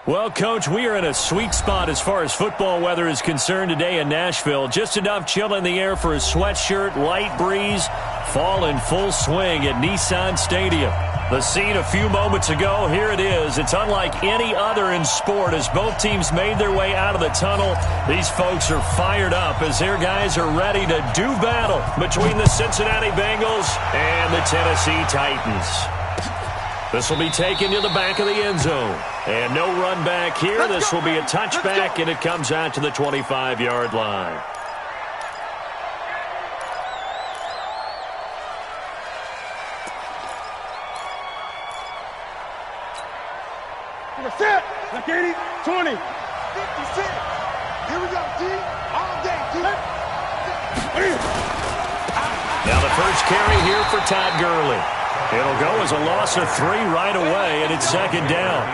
Well, Coach, we are in a sweet spot as far as football weather is concerned today in Nashville. Just enough chill in the air for a sweatshirt, light breeze, fall in full swing at Nissan Stadium. The scene a few moments ago, here it is. It's unlike any other in sport as both teams made their way out of the tunnel. These folks are fired up as their guys are ready to do battle between the Cincinnati Bengals and the Tennessee Titans. This will be taken to the back of the end zone. And no run back here. This will be a touchback, and it comes out to the 25-yard line. Set. Like 80, 20. 56. Here we go, D. All day, D. Now the first carry here for Todd Gurley. It'll go as a loss of 3 right away, and it's second down.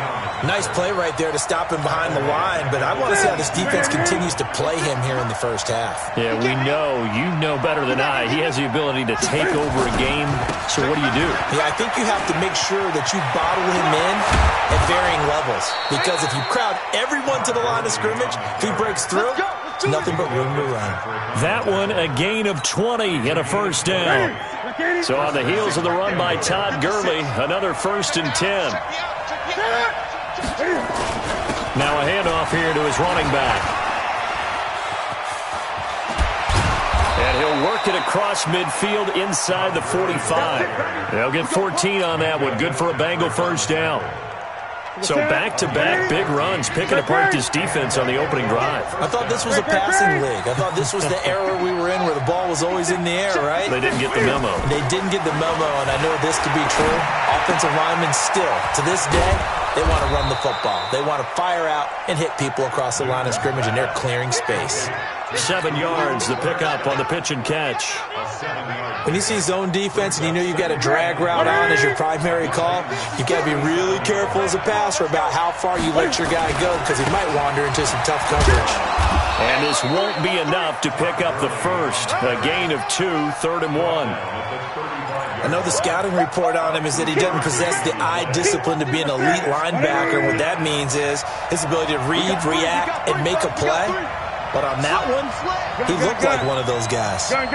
Nice play right there to stop him behind the line, but I want to see how this defense continues to play him here in the first half. Yeah, we know. You know better than I. He has the ability to take over a game. So what do you do? Yeah, I think you have to make sure that you bottle him in at varying levels. Because if you crowd everyone to the line of scrimmage, if he breaks through, nothing but room to run. That one, a gain of 20 and a first down. So on the heels of the run by Todd Gurley, another 1st and 10. Now a handoff here to his running back. And he'll work it across midfield inside the 45. They'll get 14 on that one. Good for a Bengal first down. So back-to-back big runs, picking apart this defense on the opening drive. I thought this was a passing league. I thought this was the era we were in where the ball was always in the air, right? They didn't get the memo. They didn't get the memo, and I know this to be true. Offensive linemen still, to this day, they want to run the football. They want to fire out and hit people across the line of scrimmage, and they're clearing space. 7 yards, the pickup on the pitch and catch. When you see zone defense and you know you've got a drag route on as your primary call, you've got to be really careful as a passer about how far you let your guy go because he might wander into some tough coverage. And this won't be enough to pick up the first. A gain of 2, 3rd and 1. I know the scouting report on him is that he doesn't possess the eye discipline to be an elite linebacker. What that means is his ability to read, react, and make a play. But on that one, he looked like one of those guys. Tight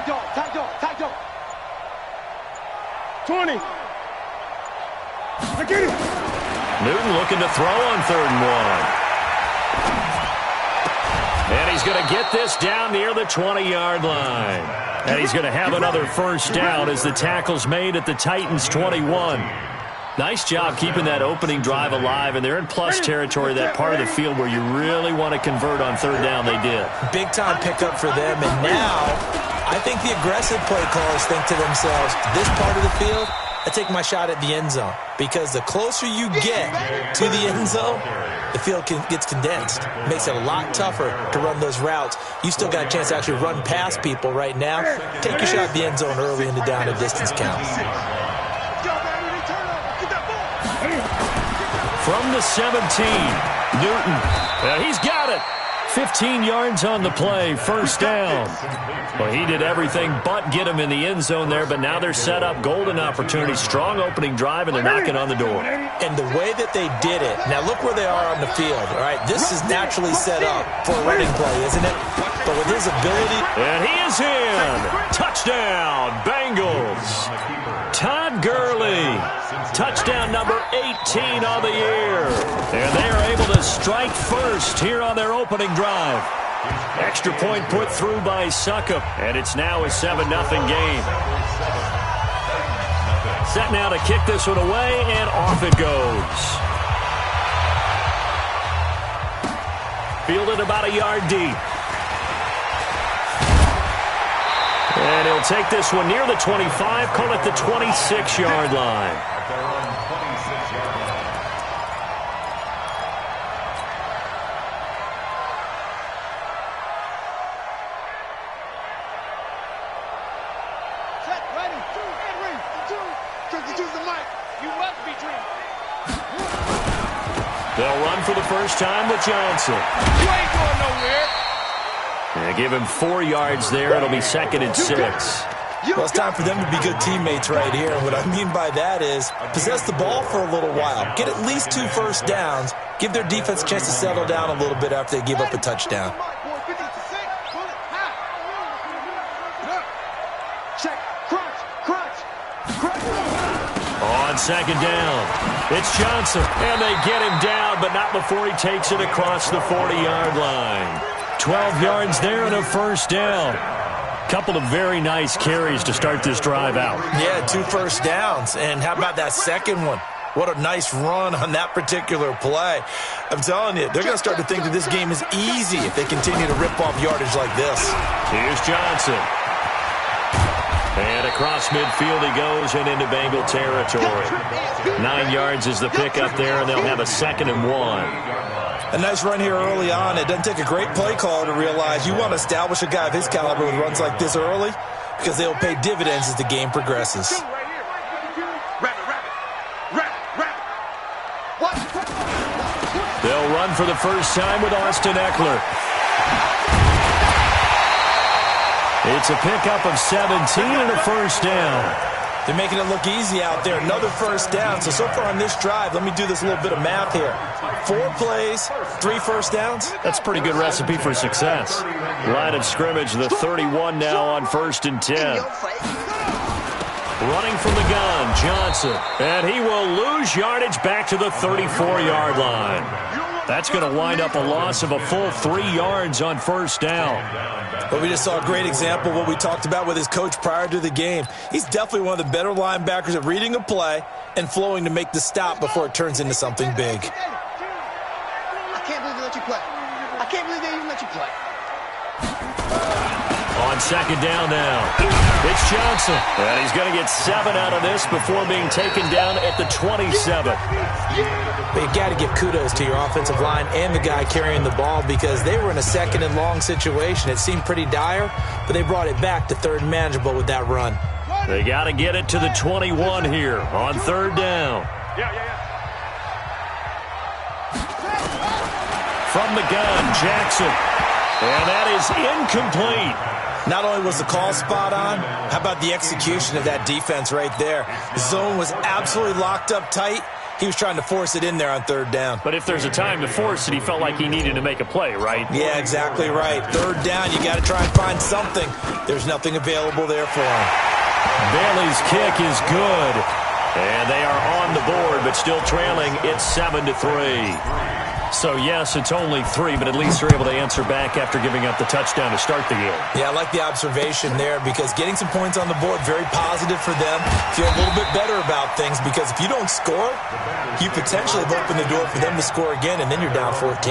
dog, tight dog, tight dog. 20. I get it. Newton looking to throw on 3rd and 1. And he's going to get this down near the 20-yard line. And he's going to have another first down as the tackle's made at the Titans' 21. Nice job keeping that opening drive alive, and they're in plus territory, that part of the field where you really want to convert on 3rd down. They did. Big-time pickup for them, and now I think the aggressive play callers think to themselves, this part of the field, I take my shot at the end zone, because the closer you get to the end zone, the field gets condensed. It makes it a lot tougher to run those routes. You still got a chance to actually run past people right now. Take your shot at the end zone early in the down and distance count. From the 17, Newton. He's got it. 15 yards on the play, first down. Well, he did everything but get him in the end zone there, but now they're set up. Golden opportunity, strong opening drive, and they're knocking on the door. And the way that they did it, now look where they are on the field, all right? This is naturally set up for a running play, isn't it? But with his ability... And he is in. Touchdown, Bengals. Todd Gurley. Touchdown number 18 on the year. And they are able to strike first here on their opening drive. Extra point put through by Succop, and it's now a 7-0 game. Set now to kick this one away, and off it goes. Fielded about a yard deep. And he'll take this one near the 25, call it the 26-yard line. They'll run for the first time with Johnson. You ain't going nowhere. And give him 4 yards there. It'll be 2nd and 6. Well, it's time for them to be good teammates right here. And what I mean by that is possess the ball for a little while. Get at least 2 first downs. Give their defense a chance to settle down a little bit after they give up a touchdown. On 2nd down, it's Johnson. And they get him down, but not before he takes it across the 40-yard line. 12 yards there and a first down. Couple of very nice carries to start this drive out. Yeah, 2 first downs. And how about that second one? What a nice run on that particular play. I'm telling you, they're going to start to think that this game is easy if they continue to rip off yardage like this. Here's Johnson. And across midfield he goes and into Bengal territory. 9 yards is the pickup there, and they'll have a 2nd and 1. A nice run here early on. It doesn't take a great play caller to realize you want to establish a guy of his caliber with runs like this early because they'll pay dividends as the game progresses. They'll run for the first time with Austin Eckler. It's a pickup of 17 and a first down. They're making it look easy out there. Another first down. So far on this drive, let me do this little bit of math here. 4 plays, 3 first downs. That's a pretty good recipe for success. Line of scrimmage, the 31 now on 1st and 10. Running from the gun, Johnson. And he will lose yardage back to the 34-yard line. That's going to wind up a loss of a full 3 yards on first down. But we just saw a great example of what we talked about with his coach prior to the game. He's definitely one of the better linebackers at reading a play and flowing to make the stop before it turns into something big. I can't believe they let you play. I can't believe they even let you play. On 2nd down now, it's Johnson. And he's going to get 7 out of this before being taken down at the 27. But you got to give kudos to your offensive line and the guy carrying the ball because they were in a 2nd and long situation. It seemed pretty dire, but they brought it back to 3rd and manageable with that run. They got to get it to the 21 here on 3rd down. From the gun, Jackson. And that is incomplete. Not only was the call spot on, how about the execution of that defense right there? The zone was absolutely locked up tight. He was trying to force it in there on 3rd down. But if there's a time to force it, he felt like he needed to make a play, right? Yeah, exactly right. 3rd down, you got to try and find something. There's nothing available there for him. Bailey's kick is good. And they are on the board, but still trailing. It's 7-3. So, yes, it's only 3, but at least they're able to answer back after giving up the touchdown to start the game. Yeah, I like the observation there because getting some points on the board, very positive for them. Feel a little bit better about things because if you don't score, you potentially have opened the door for them to score again, and then you're down 14.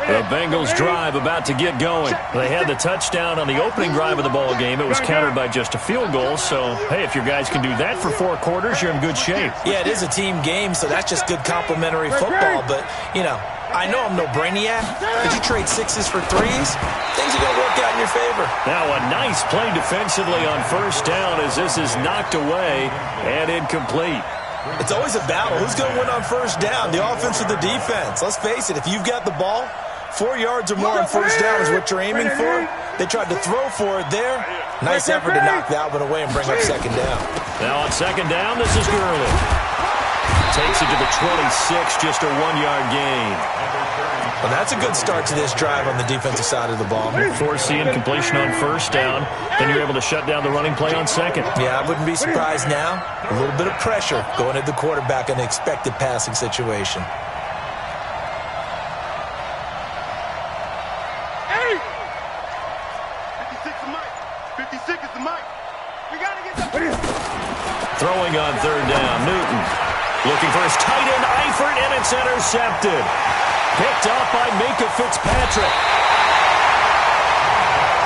The Bengals drive about to get going. They had the touchdown on the opening drive of the ball game. It was countered by just a field goal. So, hey, if your guys can do that for 4 quarters, you're in good shape. Yeah, it is a team game, so that's just good complimentary football. But, you know, I know I'm no brainiac. Could you trade 6s for 3s? Things are going to work out in your favor. Now a nice play defensively on first down as this is knocked away and incomplete. It's always a battle. Who's going to win on first down, the offense or the defense? Let's face it, if you've got the ball, 4 yards or more on first down is what you're aiming for. They tried to throw for it there. Nice effort to knock that one away and bring up 2nd down. Now on 2nd down, this is Gurley. Takes it to the 26, just a 1-yard gain. Well, that's a good start to this drive on the defensive side of the ball. Force the incompletion on first down, then you're able to shut down the running play on 2nd. Yeah, I wouldn't be surprised now. A little bit of pressure going at the quarterback in an expected passing situation. Throwing on 3rd down, Newton. Looking for his tight end, Eifert, and it's intercepted. Picked off by Minka Fitzpatrick.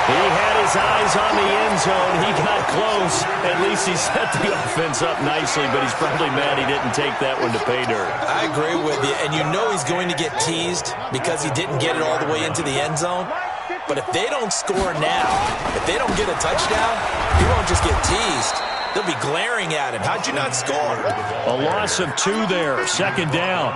He had his eyes on the end zone. He got close. At least he set the offense up nicely, but he's probably mad he didn't take that one to pay dirt. I agree with you, and you know he's going to get teased because he didn't get it all the way into the end zone. But if they don't score now, if they don't get a touchdown, he won't just get teased. They'll be glaring at him. How'd you not score? A loss of 2 there, second down.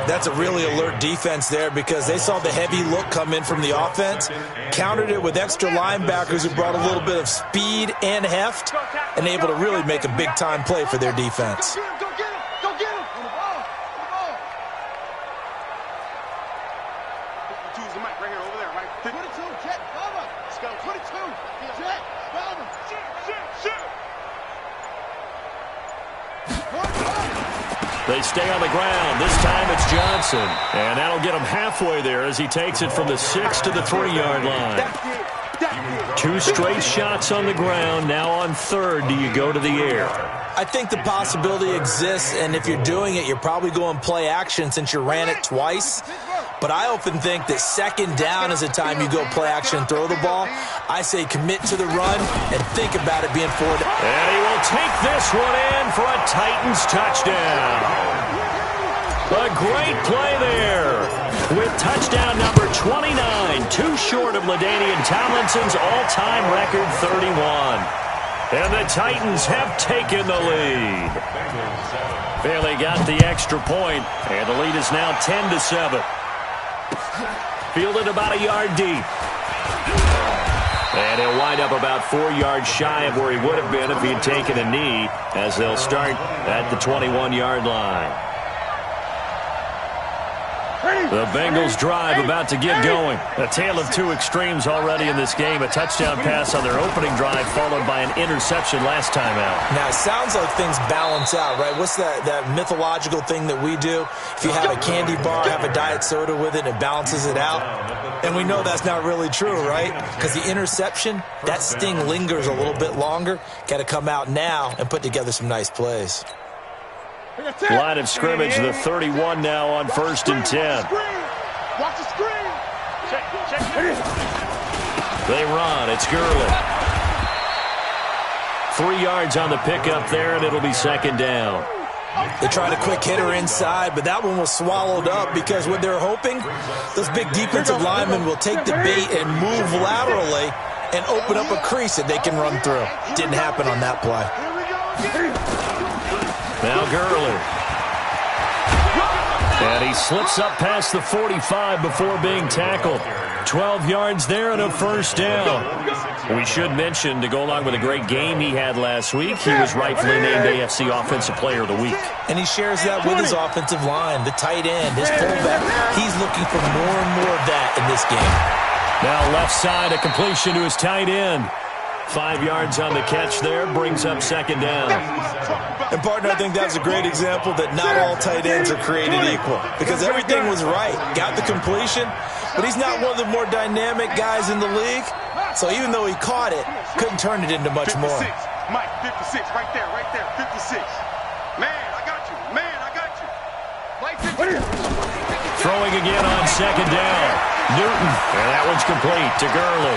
That's a really alert defense there because they saw the heavy look come in from the offense, countered it with extra linebackers who brought a little bit of speed and heft, and able to really make a big-time play for their defense. Go get him! Go get him! On the ball! On the ball! 22 is the mic right here, over there, right? 22, Jet, cover! Let's go. 22, Jet, cover! Shoot! They stay on the ground. This time it's Johnson. And that'll get him halfway there as he takes it from the 6 to the 3-yard line. 2 straight shots on the ground. Now on third, do you go to the air? I think the possibility exists, and if you're doing it, you're probably going play action since you ran it twice. But I often think that second down is the time you go play action and throw the ball. I say commit to the run and think about it being forward. And he will take this one in for a Titans touchdown. A great play there with touchdown number 29, too short of LaDainian Tomlinson's all-time record 31. And the Titans have taken the lead. Bailey got the extra point, and the lead is now 10-7. Fielded about a yard deep. And he'll wind up about 4 yards shy of where he would have been if he had taken a knee, as they'll start at the 21-yard line. The Bengals drive about to get going. A tale of 2 extremes already in this game. A touchdown pass on their opening drive followed by an interception last time out. Now, it sounds like things balance out, right? What's that mythological thing that we do? If you have a candy bar, have a diet soda with it, it balances it out. And we know that's not really true, right? Because the interception, that sting lingers a little bit longer. Got to come out now and put together some nice plays. Line of scrimmage, the 31 now on 1st and 10. Watch the screen. Check. They run. It's Gurley. 3 yards on the pickup there, and it'll be second down. They tried a quick hitter inside, but that one was swallowed up because what they're hoping, those big defensive linemen will take the bait and move laterally and open up a crease that they can run through. Didn't happen on that play. Now Gurley. And he slips up past the 45 before being tackled. 12 yards there and a first down. We should mention, to go along with a great game he had last week, he was rightfully named AFC Offensive Player of the Week. And he shares that with his offensive line, the tight end, his fullback. He's looking for more and more of that in this game. Now left side, a completion to his tight end. 5 yards on the catch there, brings up second down. And, partner, I think that's a great example that not all tight ends are created equal because everything was right. Got the completion, but he's not one of the more dynamic guys in the league. So even though he caught it, couldn't turn it into much 56. more. Mike, 56, right there, 56. Man, I got you. Mike, 56. Throwing again on second down. Newton, and that one's complete to Gurley.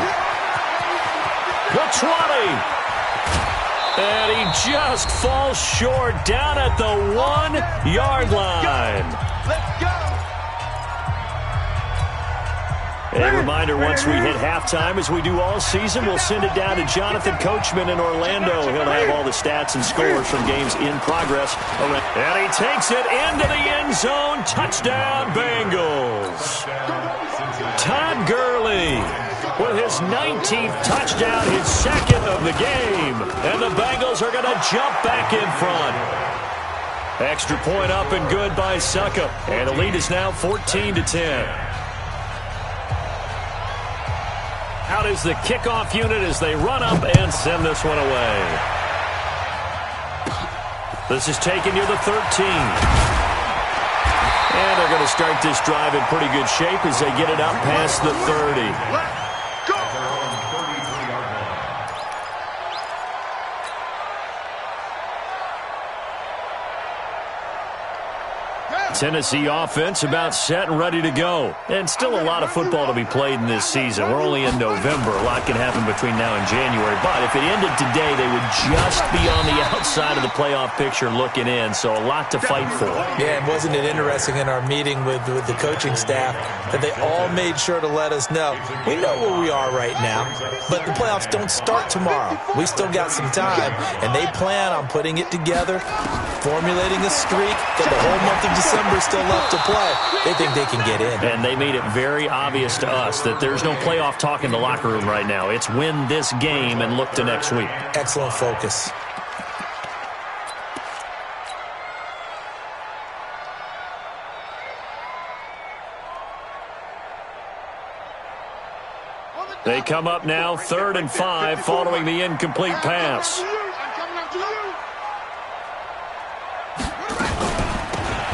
The 20. And he just falls short down at the 1-yard line. Let's go. A reminder, once we hit halftime, as we do all season, we'll send it down to Jonathan Coachman in Orlando. He'll have all the stats and scores from games in progress. And he takes it into the end zone. Touchdown, Bengals. Todd Gurley with his 19th touchdown, his second of the game. And the Bengals are going to jump back in front. Extra point up and good by Suckup. And the lead is now 14-10. Out is the kickoff unit as they run up and send this one away. This is taken near the 13. And they're going to start this drive in pretty good shape as they get it out past the 30. Tennessee offense about set and ready to go. And still a lot of football to be played in this season. We're only in November. A lot can happen between now and January. But if it ended today, they would just be on the outside of the playoff picture looking in. So a lot to fight for. Yeah, and wasn't it interesting in our meeting with the coaching staff that they all made sure to let us know, we know where we are right now, but the playoffs don't start tomorrow. We still got some time, and they plan on putting it together, formulating a streak, that the whole month of December is still left to play. They think they can get in. And they made it very obvious to us that there's no playoff talk in the locker room right now. It's win this game and look to next week. Excellent focus. They come up now 3rd and 5 following the incomplete pass.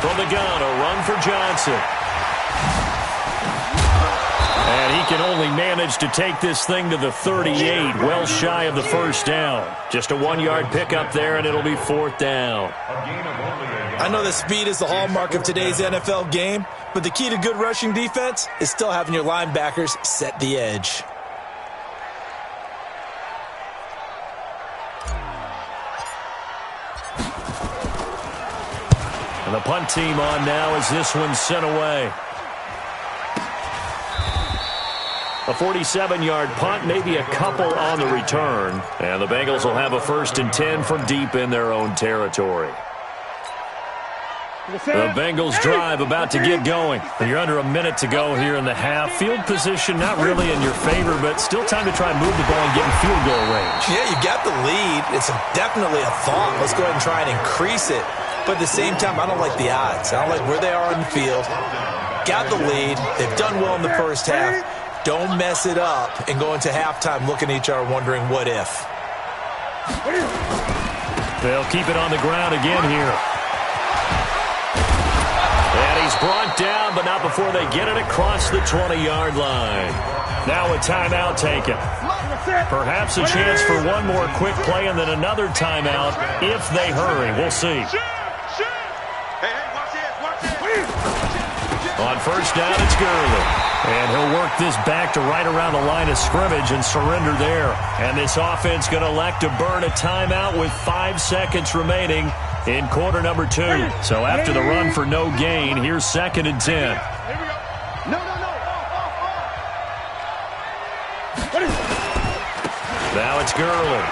From the gun, a run for Johnson. And he can only manage to take this thing to the 38, well shy of the first down. Just a 1-yard pickup there, and it'll be 4th down. I know that speed is the hallmark of today's NFL game, but the key to good rushing defense is still having your linebackers set the edge. And the punt team on now as this one's sent away. A 47-yard punt, maybe a couple on the return. And the Bengals will have a 1st and 10 from deep in their own territory. The Bengals drive about to get going. You're under a minute to go here in the half. Field position not really in your favor, but still time to try and move the ball and get in field goal range. Yeah, you got the lead. It's definitely a thought. Let's go ahead and try and increase it. But at the same time, I don't like the odds. I don't like where they are on the field. Got the lead. They've done well in the first half. Don't mess it up and go into halftime looking at each other wondering what if. They'll keep it on the ground again here. And he's brought down, but not before they get it across the 20-yard line. Now a timeout taken. Perhaps a chance for one more quick play and then another timeout if they hurry. We'll see. On 1st down, it's Gurley. And he'll work this back to right around the line of scrimmage and surrender there. And this offense going to elect to burn a timeout with 5 seconds remaining in quarter number 2. So after the run for no gain, here's 2nd and 10. Here we go. No. What is it? Now it's Gurley.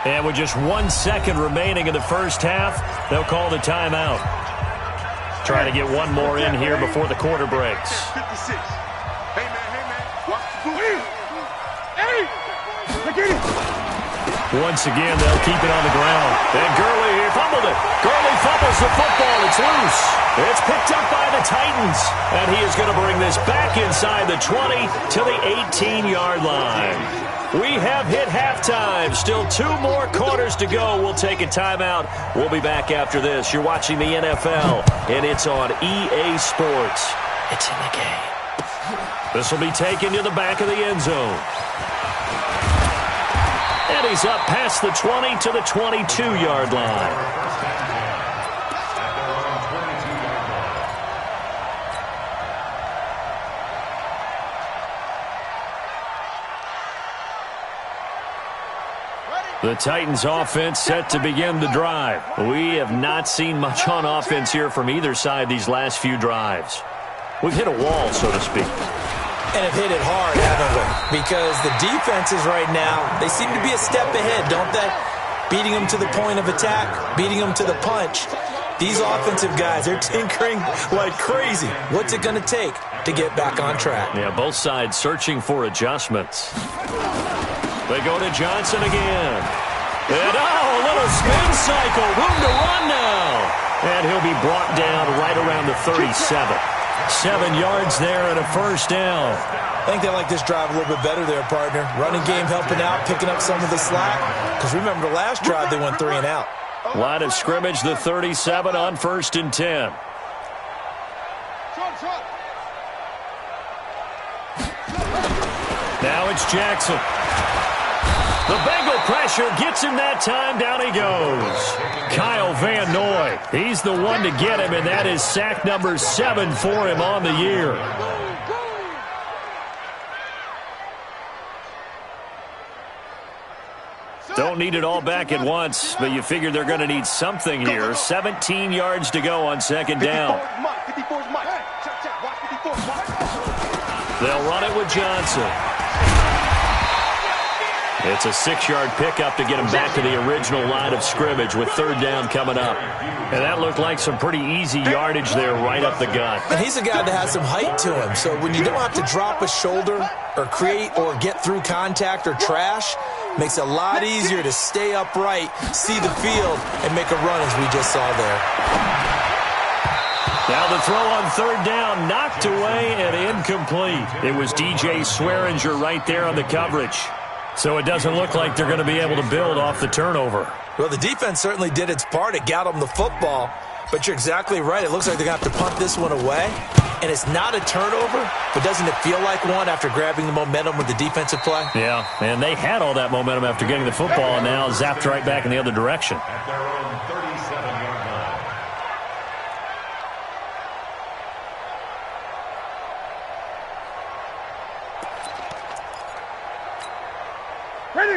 And with just 1 second remaining in the first half, they'll call the timeout. Trying to get one more in here before the quarter breaks. 56. Hey, man. Watch the food. Hey! Look at it. Once again, they'll keep it on the ground. And Gurley, he fumbled it. Gurley fumbles the football. It's loose. It's picked up by the Titans. And he is going to bring this back inside the 20 to the 18-yard line. We have hit halftime. Still 2 more quarters to go. We'll take a timeout. We'll be back after this. You're watching the NFL, and it's on EA Sports. It's in the game. This will be taken to the back of the end zone. And he's up past the 20 to the 22-yard line. The Titans offense set to begin the drive. We have not seen much on offense here from either side these last few drives. We've hit a wall, so to speak. And have hit it hard, haven't we? Because the defenses right now, they seem to be a step ahead, don't they? Beating them to the point of attack, beating them to the punch. These offensive guys, they're tinkering like crazy. What's it going to take to get back on track? Yeah, both sides searching for adjustments. They go to Johnson again. And, a little spin cycle. Room to run now. And he'll be brought down right around the 37. 7 yards there and a 1st down. I think they like this drive a little bit better there, partner. Running game helping out, picking up some of the slack. Because remember, the last drive, they went 3 and out. Line of scrimmage, the 37 on 1st and 10. Now it's Jackson. The Bengal pressure gets him that time. Down he goes. Kyle Van Noy. He's the one to get him, and that is sack number 7 for him on the year. Don't need it all back at once, but you figure they're going to need something here. 17 yards to go on second down. They'll run it with Johnson. It's a 6-yard pickup to get him back to the original line of scrimmage with third down coming up. And that looked like some pretty easy yardage there right up the gut. And he's a guy that has some height to him. So when you don't have to drop a shoulder or create or get through contact or trash, makes it a lot easier to stay upright, see the field, and make a run as we just saw there. Now the throw on third down, knocked away and incomplete. It was DJ Swearinger right there on the coverage. So it doesn't look like they're going to be able to build off the turnover. Well, the defense certainly did its part. It got them the football. But you're exactly right. It looks like they're going to have to punt this one away. And it's not a turnover, but doesn't it feel like one after grabbing the momentum with the defensive play? Yeah, and they had all that momentum after getting the football and now zapped right back in the other direction. At their own 37-yard line.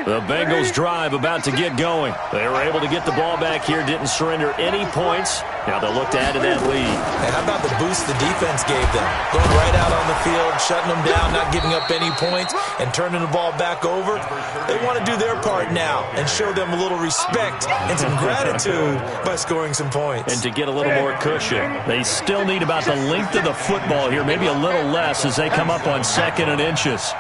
The Bengals drive about to get going. They were able to get the ball back here, didn't surrender any points. Now they'll look to add to that lead. Hey, how about the boost the defense gave them? Going right out on the field, shutting them down, not giving up any points, and turning the ball back over. They want to do their part now and show them a little respect and some gratitude by scoring some points. And to get a little more cushion, they still need about the length of the football here, maybe a little less as they come up on 2nd and inches.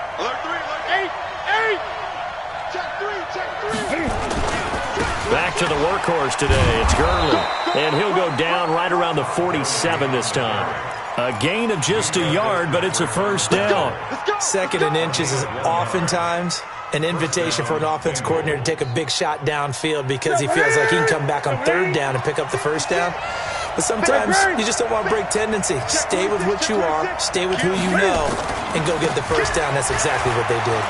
Back to the workhorse today. It's Gurley. And he'll go down right around the 47 this time. A gain of just a yard, but it's a first down. 2nd and inches is oftentimes an invitation for an offense coordinator to take a big shot downfield because he feels like he can come back on 3rd down and pick up the first down. But sometimes you just don't want to break tendency. Stay with what you are, stay with who you know, and go get the first down. That's exactly what they did.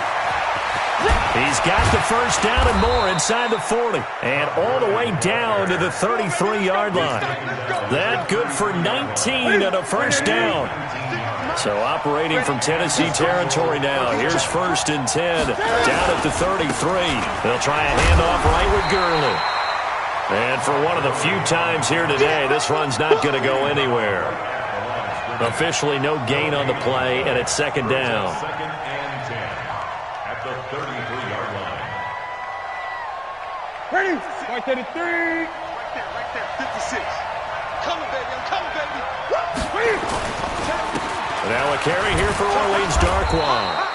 He's got the first down and more inside the 40. And all the way down to the 33-yard line. That good for 19 and a first down. So operating from Tennessee territory now. Here's 1st and 10 down at the 33. They'll try a handoff right with Gurley. And for one of the few times here today, this run's not going to go anywhere. Officially no gain on the play, and it's 2nd down. 2nd and 10 at the 33-yard line. Ready? Right there, 53. Right there, 56. Coming, baby, I'm coming, baby. Now a carry here for Orleans Darkwan.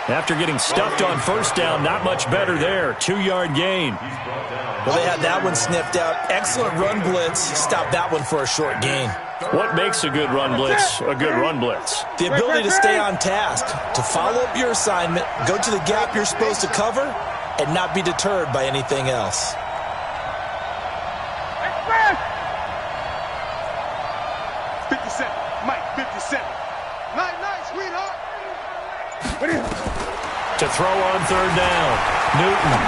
After getting stuffed on first down, not much better there. 2-yard gain. Well, they had that one sniffed out. Excellent run blitz. Stopped that one for a short gain. What makes a good run blitz a good run blitz? The ability to stay on task, to follow up your assignment, go to the gap you're supposed to cover, and not be deterred by anything else. To throw on 3rd down, Newton.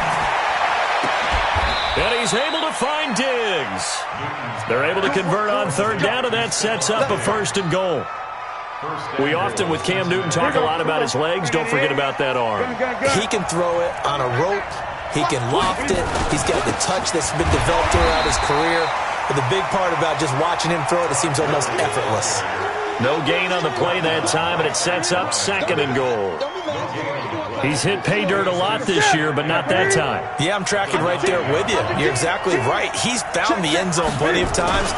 And he's able to find Diggs. They're able to convert on 3rd down, and that sets up a 1st and goal. We often, with Cam Newton, talk a lot about his legs. Don't forget about that arm. He can throw it on a rope. He can loft it. He's got the touch that's been developed throughout his career. But the big part about just watching him throw it, it seems almost effortless. No gain on the play that time, and it sets up 2nd and goal. He's hit pay dirt a lot this year, but not that time. Yeah, I'm tracking right there with you. You're exactly right. He's found the end zone plenty of times.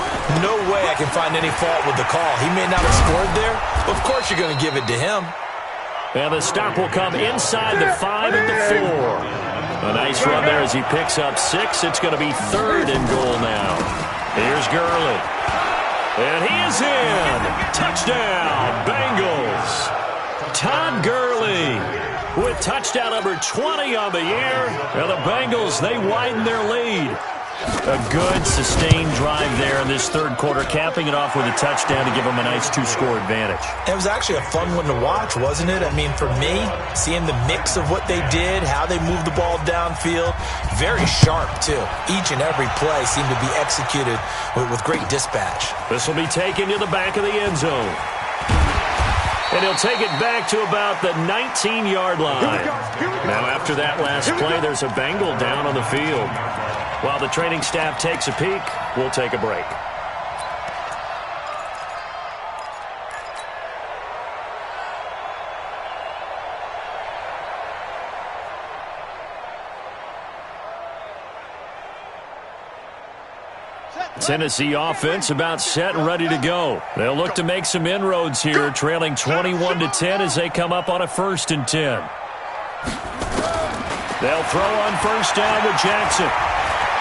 No way I can find any fault with the call. He may not have scored there, but of course you're going to give it to him. And the stop will come inside the 5 and the 4. A nice run there as he picks up 6. It's going to be 3rd and goal now. Here's Gurley. And he is in. Touchdown, Bengals. Todd Gurley with touchdown number 20 on the year. And the Bengals, they widen their lead. A good, sustained drive there in this third quarter, capping it off with a touchdown to give them a nice 2-score advantage. It was actually a fun one to watch, wasn't it? I mean, for me, seeing the mix of what they did, how they moved the ball downfield, very sharp, too. Each and every play seemed to be executed with great dispatch. This will be taken to the back of the end zone. And he'll take it back to about the 19-yard line. Now, after that last play, there's a Bengal down on the field. While the training staff takes a peek, we'll take a break. Tennessee offense about set and ready to go. They'll look to make some inroads here, trailing 21-10 as they come up on a 1st and 10. They'll throw on first down with Jackson.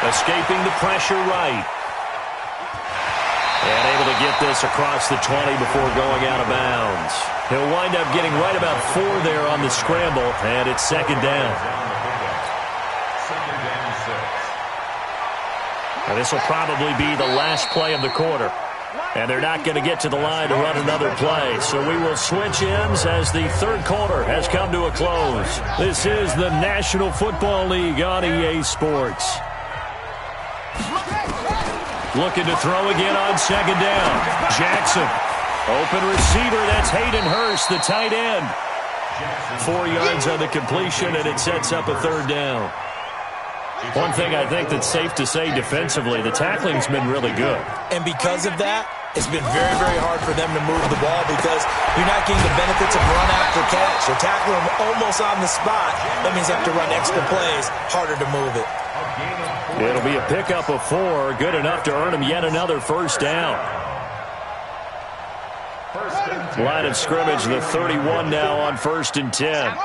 Escaping the pressure right. And able to get this across the 20 before going out of bounds. He'll wind up getting right about 4 there on the scramble, and it's 2nd down. Now this will probably be the last play of the quarter. And they're not going to get to the line to run another play. So we will switch ends as the third quarter has come to a close. This is the National Football League on EA Sports. Looking to throw again on 2nd down. Jackson. Open receiver. That's Hayden Hurst, the tight end. 4 yards on the completion, and it sets up a 3rd down. One thing I think that's safe to say defensively, the tackling's been really good. And because of that, it's been very, very hard for them to move the ball because you're not getting the benefits of run after catch. You're tackling them almost on the spot. That means you have to run extra plays, harder to move it. It'll be a pickup of 4, good enough to earn them yet another 1st down. Line of scrimmage, the 31 now on 1st and 10.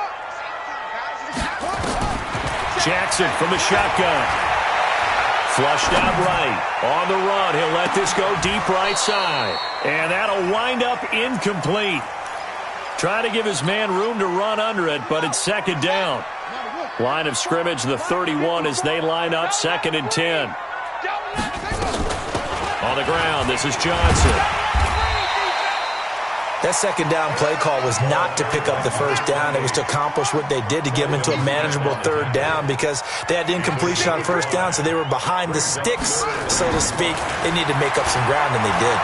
Jackson from the shotgun. Flushed out right. On the run, he'll let this go deep right side. And that'll wind up incomplete. Trying to give his man room to run under it, but it's 2nd down. Line of scrimmage, the 31 as they line up 2nd and 10. On the ground, this is Johnson. That 2nd down play call was not to pick up the 1st down. It was to accomplish what they did to get them into a manageable 3rd down because they had incompletion on 1st down, so they were behind the sticks, so to speak. They needed to make up some ground, and they did.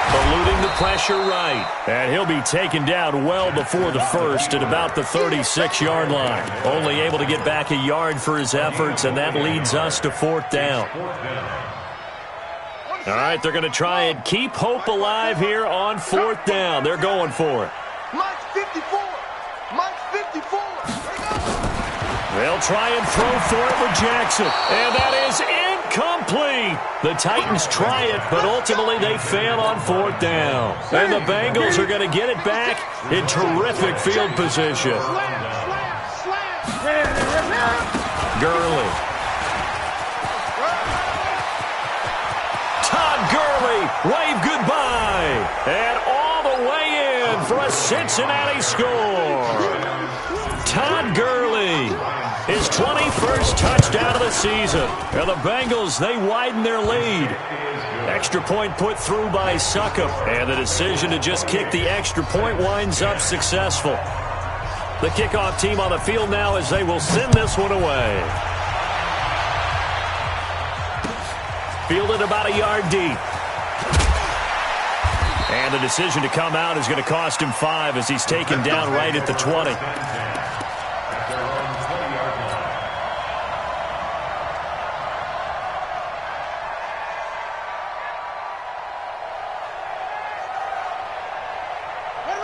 Eluding the pressure right. And he'll be taken down well before the 1st at about the 36-yard line. Only able to get back a yard for his efforts, and that leads us to 4th down. All right, they're going to try and keep hope alive here on 4th down. They're going for it. Mike's 54. Mike's 54. They'll try and throw for it with Jackson. And that is incomplete. The Titans try it, but ultimately they fail on 4th down. And the Bengals are going to get it back in terrific field position. Gurley. Wave goodbye. And all the way in for a Cincinnati score. Todd Gurley, his 21st touchdown of the season. And the Bengals, they widen their lead. Extra point put through by Succop. And the decision to just kick the extra point winds up successful. The kickoff team on the field now as they will send this one away. Fielded about a yard deep. And the decision to come out is going to cost him 5 as he's taken down right at the 20.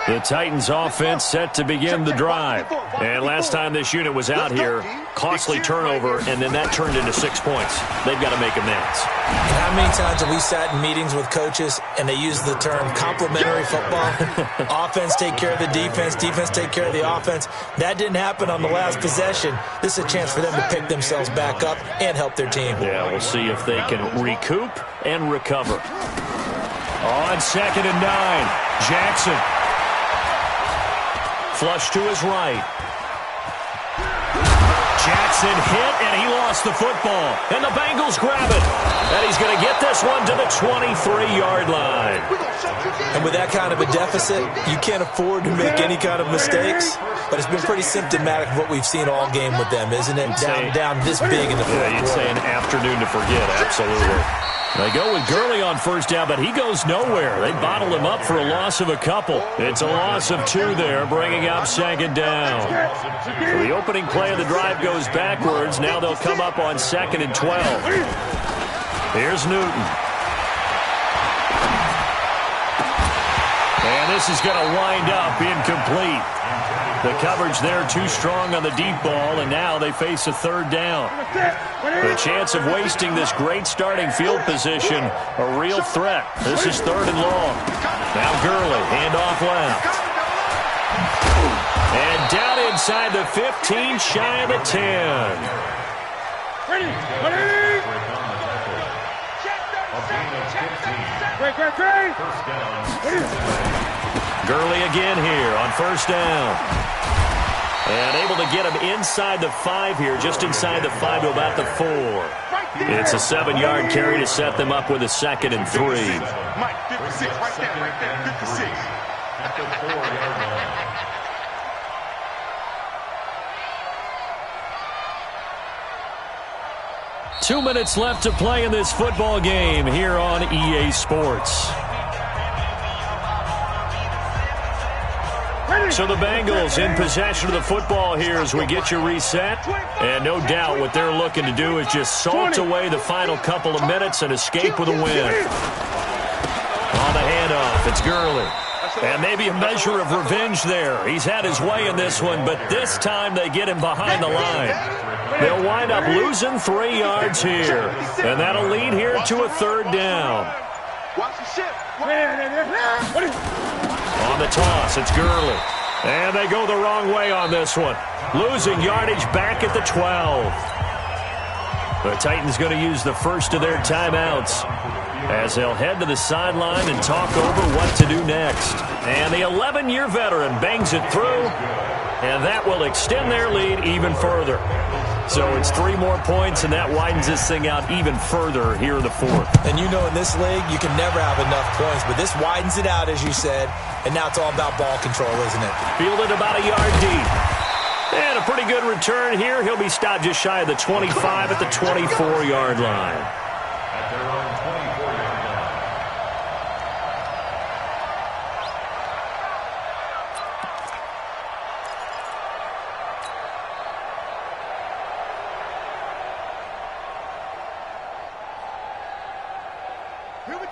The Titans offense set to begin the drive. And last time this unit was out here, costly turnover, and then that turned into 6 points. They've got to make amends. And how many times have we sat in meetings with coaches and they use the term complementary football? Offense take care of the defense, defense take care of the offense. That didn't happen on the last possession. This is a chance for them to pick themselves back up and help their team. Yeah, we'll see if they can recoup and recover. On 2nd and 9, Jackson. Flush to his right. Jackson hit, and he lost the football. And the Bengals grab it. And he's going to get this one to the 23-yard line. And with that kind of a deficit, you can't afford to make any kind of mistakes. But it's been pretty symptomatic of what we've seen all game with them, isn't it? Down this big in the fourth quarter. You'd say an afternoon to forget, absolutely. They go with Gurley on first down, but he goes nowhere. They bottle him up for a loss of a couple. It's a loss of 2 there, bringing up second down. So the opening play of the drive goes backwards. Now they'll come up on 2nd and 12. Here's Newton. And this is going to wind up incomplete. The coverage there too strong on the deep ball, and now they face a 3rd down. The chance of wasting this great starting field position, a real threat. This is 3rd and long. Now Gurley, handoff left. And down inside the 15, shy of the 10. Gurley again here on first down. And able to get him inside the 5 here, just inside the 5 to about the 4. It's a 7-yard carry to set them up with a 2nd and 3. Mike, 56, right there, 56. At the 4-yard line. Two minutes left to play in this football game here on EA Sports. So the Bengals in possession of the football here as we get you reset. And no doubt what they're looking to do is just salt away the final couple of minutes and escape with a win. On the handoff, it's Gurley. And maybe a measure of revenge there. He's had his way in this one, but this time they get him behind the line. They'll wind up losing 3 yards here. And that'll lead here to a 3rd down. On the toss, it's Gurley. And they go the wrong way on this one. Losing yardage back at the 12. The Titans going to use the first of their timeouts as they'll head to the sideline and talk over what to do next. And the 11-year veteran bangs it through, and that will extend their lead even further. So it's 3 more points, and that widens this thing out even further here in the 4th. And you know in this league, you can never have enough points, but this widens it out, as you said, and now it's all about ball control, isn't it? Fielded about a yard deep. And a pretty good return here. He'll be stopped just shy of the 25 at the 24-yard line. At their own 24-yard line.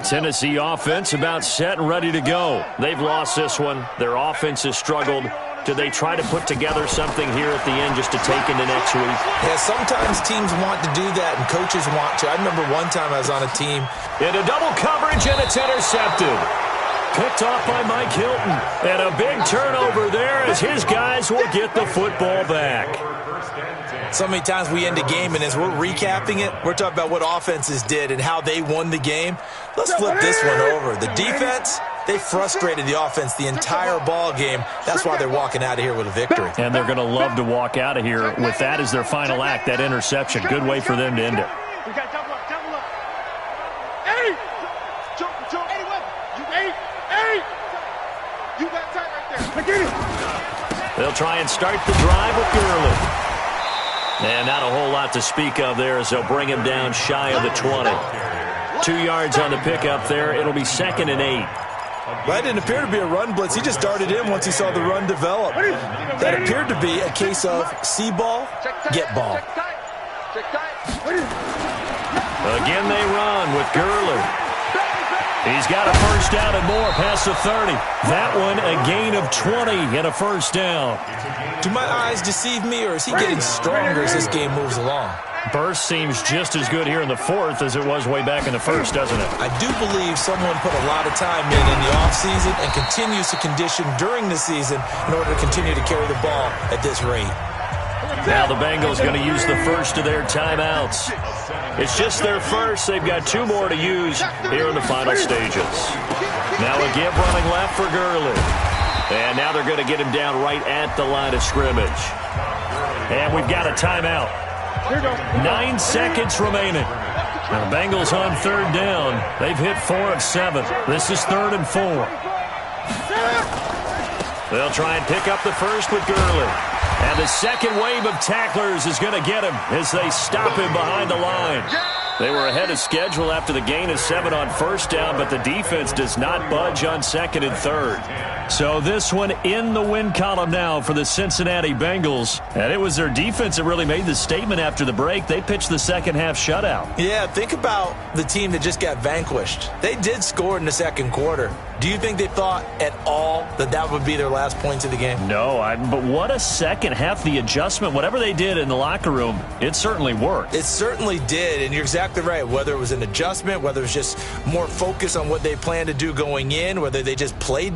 Tennessee offense about set and ready to go. They've lost this one. Their offense has struggled. Do they try to put together something here at the end just to take into next week? Yeah, sometimes teams want to do that, and coaches want to. I remember one time I was on a team. Into double coverage, and it's intercepted. Picked off by Mike Hilton. And a big turnover there as his guys will get the football back. So many times we end a game, and as we're recapping it, we're talking about what offenses did and how they won the game. Let's flip this one over. The defense, they frustrated the offense the entire ball game. That's why they're walking out of here with a victory. And they're going to love to walk out of here with that as their final act, that interception. Good way for them to end it. We got double up, double up. Hey! Jump, jump. Hey, what? You eight, eight. You got tight right there. I get it. They'll try and start the drive with Gurley. And not a whole lot to speak of there as they'll bring him down shy of the 20. 2 yards on the pickup there. It'll be 2nd and 8. That didn't appear to be a run blitz. He just darted in once he saw the run develop. That appeared to be a case of see ball, get ball. Again they run with Gurley. He's got a first down and more past the 30. That one a gain of 20 and a first down. Do my eyes deceive me, or is he getting stronger as this game moves along? Burst seems just as good here in the 4th as it was way back in the 1st, doesn't it? I do believe someone put a lot of time in the offseason and continues to condition during the season in order to continue to carry the ball at this rate. Now the Bengals going to use the first of their timeouts. It's just their first. They've got 2 more to use here in the final stages. Now a give running left for Gurley. And now they're going to get him down right at the line of scrimmage. And we've got a timeout. 9 seconds remaining. Now the Bengals on third down. They've hit 4 of 7. This is 3rd and 4. They'll try and pick up the first with Gurley. And the second wave of tacklers is going to get him as they stop him behind the line. They were ahead of schedule after the gain of 7 on first down, but the defense does not budge on 2nd and 3rd. So this one in the win column now for the Cincinnati Bengals. And it was their defense that really made the statement after the break. They pitched the second half shutout. Yeah, think about the team that just got vanquished. They did score in the second quarter. Do you think they thought at all that that would be their last points of the game? No, but what a second half. The adjustment, whatever they did in the locker room, it certainly worked. It certainly did, and you're exactly right. Whether it was an adjustment, whether it was just more focus on what they planned to do going in, whether they just played